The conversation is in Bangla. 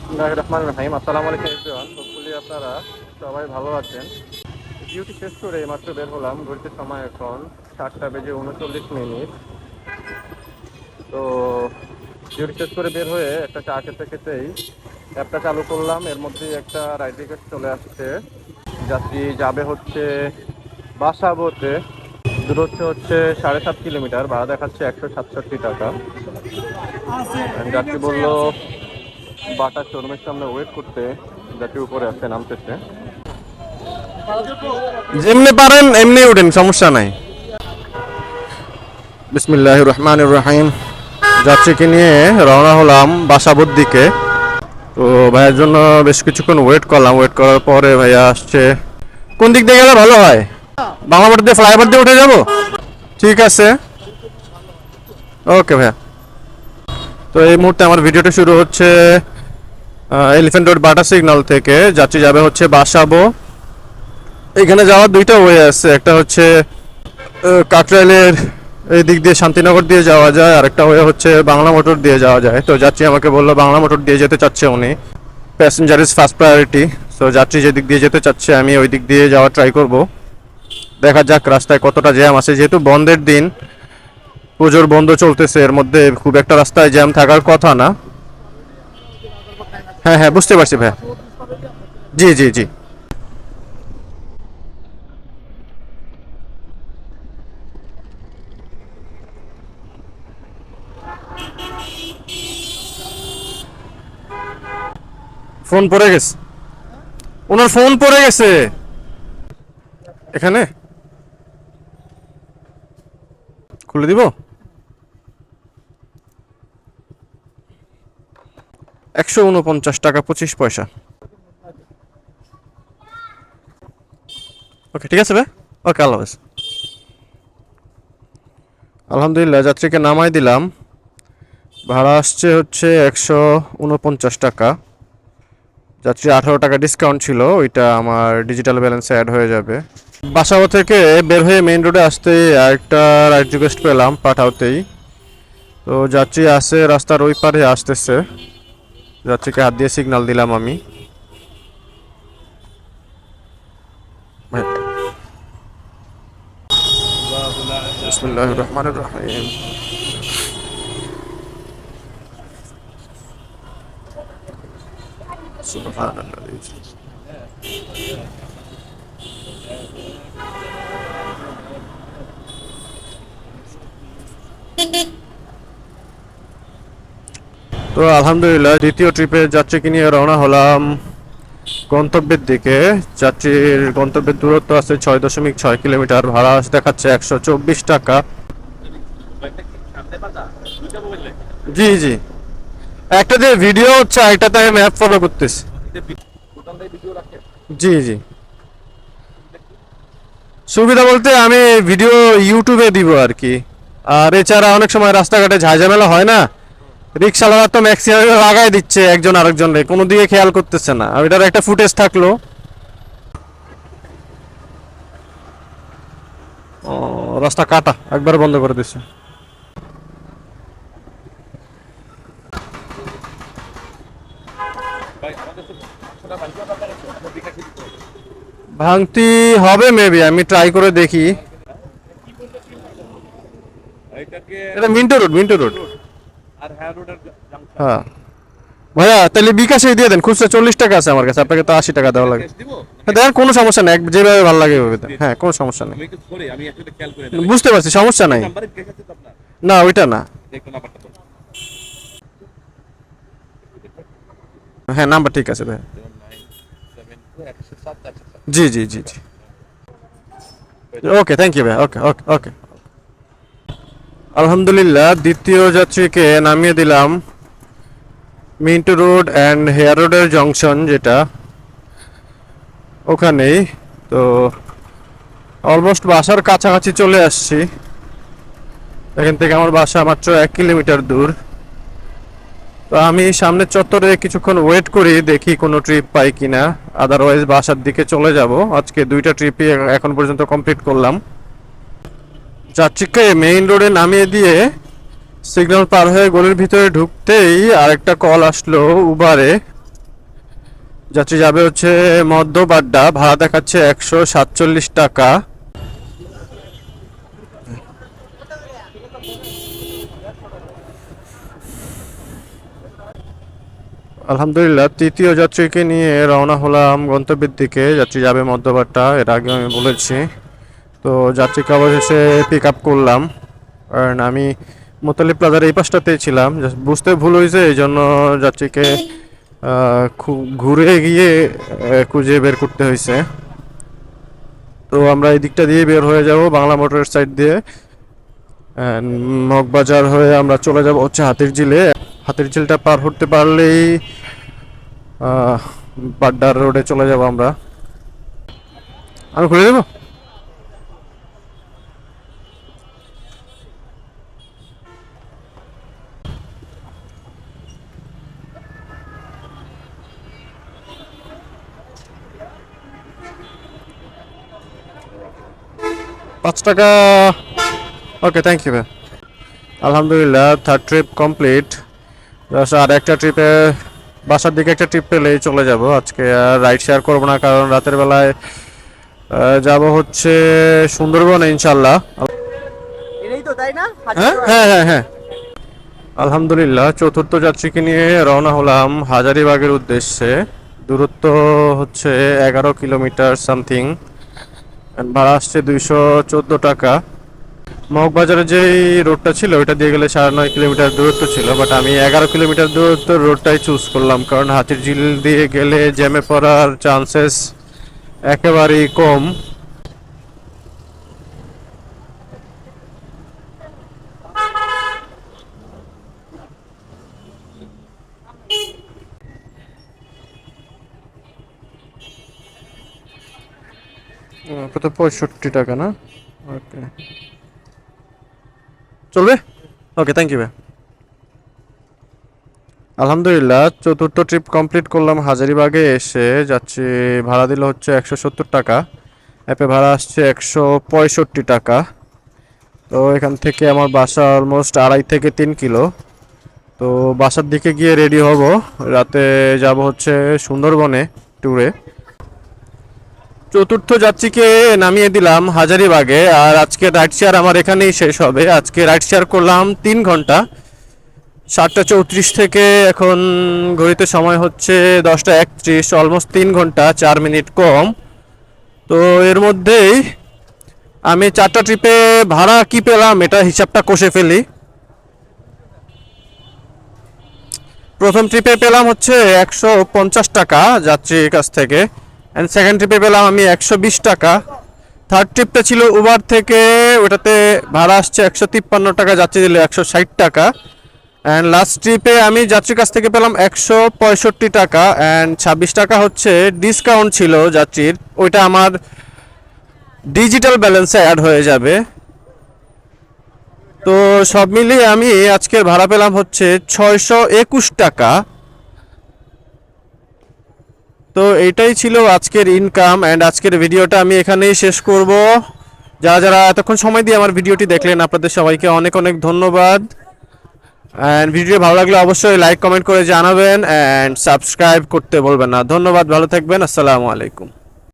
বিসমিল্লাহির রহমানির রহিম। আসসালামু আলাইকুম এভরিওয়ান। হোপফুলি আপনারা সবাই ভালো আছেন। ডিউটি শেষ করে মাত্র বের হলাম। ঘড়িতে সময় এখন 7:39। তো ডিউটি শেষ করে বের হয়ে একটা চা খেতে খেতেই অ্যাপটা চালু করলাম। এর মধ্যেই একটা রাইড রিকোয়েস্ট চলে আসছে। যাত্রী যাবে হচ্ছে বাসাবোতে। দূরত্ব হচ্ছে 7.5 কিলোমিটার। ভাড়া দেখাচ্ছে 167 টাকা। যাত্রী বললো বাটা শোরুমের সামনে ওয়েট করতে। যাত্রী উপরে আসছে, নামতেছে। যেমনি পারেন এমনি উঠেন, সমস্যা নাই। বিসমিল্লাহির রহমানির রহিম। যাত্রীকে নিয়ে রওনা হলাম বাসাবোর দিকে। তো ভাইয়ের জন্য বেশ কিছুক্ষণ ওয়েট করলাম। ওয়েট করার পরে ভাইয়া আসছে। কোন দিক দিয়ে গেলে ভালো হয়? বাংলা মোটর দিয়ে ফ্লাইওভার দিয়ে উঠে যাব? ঠিক আছে, ওকে ভাইয়া। তো এই মুহূর্তে আমার ভিডিওটা শুরু হচ্ছে এলিফ্যান্ট রোড বাটা সিগন্যাল থেকে। যাত্রী যাবে হচ্ছে বাসাবো। এখানে যাওয়ার দুইটা ওয়ে আছে। একটা হচ্ছে কাকরাইলের এই দিক দিয়ে শান্তিনগর দিয়ে যাওয়া যায়, আরেকটা ওয়ে হচ্ছে বাংলা মোটর দিয়ে যাওয়া যায়। তো যাত্রী আমাকে বললো বাংলা মোটর দিয়ে যেতে চাচ্ছে উনি। Passenger is first priority. তো যাত্রী যে দিক দিয়ে যেতে চাচ্ছে আমি ওই দিক দিয়ে যাওয়ার ট্রাই করব। দেখা যাক রাস্তায় কতটা জ্যাম আছে। যেহেতু বন্ধের দিন, পুজোর বন্ধ চলতেছে, এর মধ্যে খুব একটা রাস্তায় জ্যাম থাকার কথা না। হ্যাঁ হ্যাঁ, বুঝতে পারছি ভাইয়া। জি জি জি। ফোন পড়ে গেছে, ওনার ফোন পড়ে গেছে এখানে। খুলে দিব। 149 টাকা 25 পয়সা। ওকে ঠিক আছে ভাই। ওকে, আল্লাহ হাফেজ। আলহামদুলিল্লাহ, যাত্রীকে নামাই দিলাম। ভাড়া আসছে হচ্ছে 149 টাকা। যাত্রী 18 টাকা ডিসকাউন্ট ছিল, ওইটা আমার ডিজিটাল ব্যালেন্সে অ্যাড হয়ে যাবে। বাসাও থেকে বের হয়ে মেইন রোডে আসতেই আরেকটা রাইড রিকোয়েস্ট পেলাম পাঠাওতেই। তো যাত্রী আসে রাস্তার ওই পারে আসতেছে। যাত্রীকে হাত দিয়ে সিগন্যাল দিলাম আমি। বিসমিল্লাহির রহমানির রহিম। সুবহানাল্লাহ। তো আলহামদুলিল্লাহ দ্বিতীয় ট্রিপে যাত্রীকে নিয়ে রওনা হলাম গন্তব্যের দিকে। যাত্রীর গন্তব্যের দূরত্ব আছে 6.6 কিলোমিটার। ভাড়া দেখাচ্ছে 124 টাকা। জি জি, একটা যে ভিডিও হচ্ছে একটাতে আমি ম্যাপ ফলো করতেছি। জি জি, সুবিধা বলতে আমি ভিডিও ইউটিউবে দিব আর কি। আর এছাড়া অনেক সময় রাস্তাঘাটে ঝাঁঝামেলা হয় না, রিক্সাওয়ালা তো ম্যাক্সিমাম লাগাই দিচ্ছে একজন আরেকজনের, কোনো দিকে খেয়াল করতেছে না। আর এটার একটা ফুটেজ থাকলো। ও, রাস্তা কাটা, একবার বন্ধ করে দিচ্ছে। ভাঙতি হবে মেবি, আমি ট্রাই করে দেখি। এটা মিন্টো রোড, মিন্টো রোড। হ্যাঁ ভাইয়া, তাহলে বিকাশে দিয়ে দেন। খুচরা 40 টাকা আছে আমার কাছে, আপনাকে তো 80 টাকা দেওয়া লাগে। হ্যাঁ দেখেন, কোনো সমস্যা নেই, যেভাবে ভালো লাগে ওইভাবে দেন। হ্যাঁ, কোনো সমস্যা নেই। বুঝতে পারছি, সমস্যা নাই। না ওইটা না। হ্যাঁ, নাম্বার ঠিক আছে ভাই। জি জি জি জি। ওকে, থ্যাংক ইউ ভাই। ওকে ওকে ওকে। আলহামদুলিল্লাহ, দ্বিতীয় যাত্রীকে নামিয়ে দিলাম মিন্টু রোড অ্যান্ড হেয়ার রোডের জংশন, যেটা ওখানেই। তো অলমোস্ট বাসার কাছাকাছি চলে আসছি। এখান থেকে আমার বাসা মাত্র 1 কিলোমিটার দূর। তো আমি সামনের চত্বরে কিছুক্ষণ ওয়েট করি, দেখি কোনো ট্রিপ পাই কিনা। আদারওয়াইজ বাসার দিকে চলে যাব। আজকে দুইটা ট্রিপই এখন পর্যন্ত কমপ্লিট করলাম। যাত্রীকে মেইন রোডে নামিয়ে দিয়ে সিগন্যাল পার হয়ে গলির ভিতরে ঢুকতেই আরেকটা কল আসলো উবারে। যাত্রী যাবে হচ্ছে মধ্যবাড্ডা, ভাড়া দেখাচ্ছে 147 টাকা। আলহামদুলিল্লাহ তৃতীয় যাত্রীকে নিয়ে রওনা হলাম গন্তব্যের দিকে। যাত্রী যাবে মধ্যবাড্ডা, এর আগে আমি বলেছি। তো যাত্রীকে অবশেষে পিক আপ করলাম, কারণ আমি মোতালিব প্লাজার এই পাশটাতেই ছিলাম, জাস্ট বুঝতে ভুল হয়েছে, এই জন্য যাত্রীকে ঘুরে গিয়ে খুঁজে বের করতে হয়েছে। তো আমরা এই দিকটা দিয়ে বের হয়ে যাব বাংলা মোটরের সাইড দিয়ে, মগবাজার হয়ে আমরা চলে যাব হচ্ছে হাতির ঝিলে। হাতির ঝিলটা পার হতে পারলেই বাড্ডার রোডে চলে যাব আমরা। আমি খুলে দেবো। ৳5। ওকে, থ্যাংক ইউ ভাই। আলহামদুলিল্লাহ থার্ড ট্রিপ কমপ্লিট। আর একটা ট্রিপে বাসার দিকে একটা ট্রিপ পেলেই চলে যাব। আজকে আর রাইড শেয়ার করবো না, কারণ রাতের বেলায় যাব হচ্ছে সুন্দরবনে ইনশাল্লাহ। হ্যাঁ হ্যাঁ হ্যাঁ হ্যাঁ। আলহামদুলিল্লাহ চতুর্থ যাত্রীকে নিয়ে রওনা হলাম হাজারীবাগের উদ্দেশ্যে। দূরত্ব হচ্ছে 11 কিলোমিটার সামথিং, ভাড়া আসছে 214 টাকা। মগবাজারের যেই রোডটা ছিল ওইটা দিয়ে গেলে 9.5 কিলোমিটার দূরত্ব ছিল, বাট আমি 11 কিলোমিটার দূরত্ব রোডটাই চুজ করলাম, কারণ হাতির ঝিল দিয়ে গেলে জ্যামে পড়ার চান্সেস একেবারেই কম। কত, 65 টাকা না? ওকে, চলবে। ওকে, থ্যাংক ইউ ভাই। আলহামদুলিল্লাহ চতুর্থ ট্রিপ কমপ্লিট করলাম। হাজারীবাগে এসে যাচ্ছি, ভাড়া দিল হচ্ছে 170 টাকা, অ্যাপে ভাড়া আসছে 165 টাকা। তো এখান থেকে আমার বাসা অলমোস্ট 2.5 থেকে 3 কিলো। তো বাসার দিকে গিয়ে রেডি হব, রাতে যাব হচ্ছে সুন্দরবনে ট্যুরে। চতুর্থ যাত্রীকে নামিয়ে দিলাম হাজারীবাগে, আর আজকে রাইড শেয়ার আমার এখানেই শেষ হবে। আজকে রাইড শেয়ার করলাম 3 ঘন্টা, 7টা 34 থেকে এখন ঘড়িতে সময় হচ্ছে 10টা 31, অলমোস্ট 3 ঘন্টা 4 মিনিট কম। তো এর মধ্যেই আমি 4টা ট্রিপে ভাড়া কি পেলাম এটা হিসাবটা কষে ফেলি। প্রথম ট্রিপে পেলাম হচ্ছে 150 টাকা যাত্রীর কাছ থেকে, অ্যান্ড সেকেন্ড ট্রিপে পেলাম আমি 120 টাকা। থার্ড ট্রিপটা ছিল উবার থেকে, ওটাতে ভাড়া আসছে 153 টাকা, যাত্রী দিল 160 টাকা। অ্যান্ড লাস্ট ট্রিপে আমি যাত্রীর কাছ থেকে পেলাম 165 টাকা, অ্যান্ড 26 টাকা হচ্ছে ডিসকাউন্ট ছিল যাত্রীর, ওইটা আমার ডিজিটাল ব্যালেন্সে অ্যাড হয়ে যাবে। তো সব মিলিয়ে আমি আজকের ভাড়া পেলাম হচ্ছে 621 টাকা। তো এইটাই ছিল আজকের ইনকাম, অ্যান্ড আজকের ভিডিওটা আমি এখানেই শেষ করব। যারা যারা এতক্ষণ সময় দিয়ে আমার ভিডিওটি দেখলেন, আপনাদের সবাইকে অনেক অনেক ধন্যবাদ। অ্যান্ড ভিডিও ভালো লাগলে অবশ্যই লাইক কমেন্ট করে জানাবেন, অ্যান্ড সাবস্ক্রাইব করতে বলবেন না। ধন্যবাদ, ভালো থাকবেন, আসসালামু আলাইকুম।